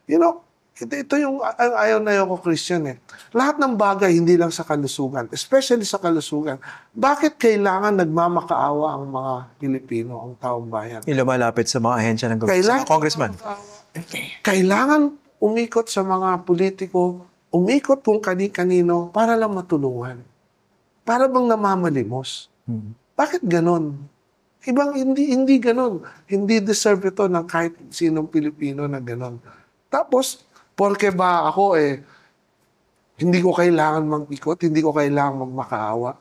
You know, ito yung ayaw na ayaw ko, Christian eh. Lahat ng bagay, hindi lang sa kalusugan, especially sa kalusugan, bakit kailangan nagmamakaawa ang mga Pilipino, ang taong bayan? Lumalapit sa mga ahensya ng gobyerno, sa mga congressman. Kailangan umikot sa mga politiko, umikot kung kani-kanino para lang matulungan. Para bang namamalimos. Bakit ganon? Ibang hindi ganon. Hindi deserve ito ng kahit sinong Pilipino na ganon. Tapos, porke ba ako hindi ko kailangan mag-ikot, hindi ko kailangan magmakaawa.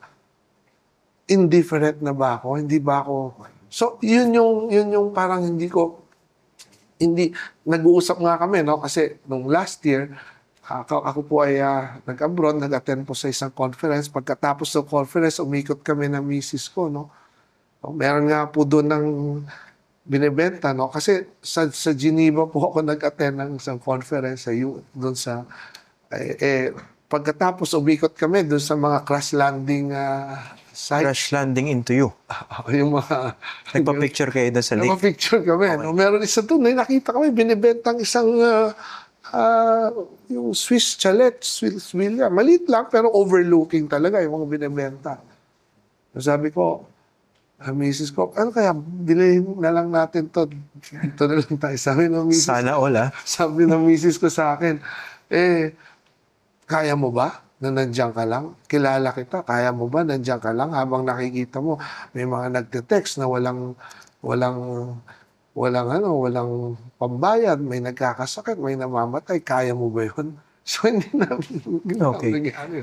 Indifferent na ba ako? Hindi ba ako? So, yun yung parang nag-uusap nga kami, no? Kasi nung last year, ako po ay nag-abroad, nag-attend po sa isang conference. Pagkatapos ng conference, umikot kami ng misis ko, no? Meron nga po doon ng binibenta, no? Kasi sa Geneva po ako nag-attend ng isang conference doon sa pagkatapos umikot kami doon sa mga crash landing site. Crash landing into you. Yung mga Nagpa-picture kayo doon sa lake. nagpa-picture kami. Okay. No? Meron isa doon, nakita kami binibentang isang yung Swiss chalet, Swiss villa. Maliit lang pero overlooking talaga yung mga binibenta. Sabi ko, misis ko, ano kaya, bilhin na lang natin to. Ito na lang tayo. Sabi ng misis Sana all, ha? Sabi ng misis ko sa akin, kaya mo ba na nandiyan ka lang? Kilala kita, kaya mo ba nandiyan ka lang habang nakikita mo may mga nagte-text na walang pambayad, may nagkakasakit, may namamatay, kaya mo ba yun? So, hindi namin Okay. nangyari.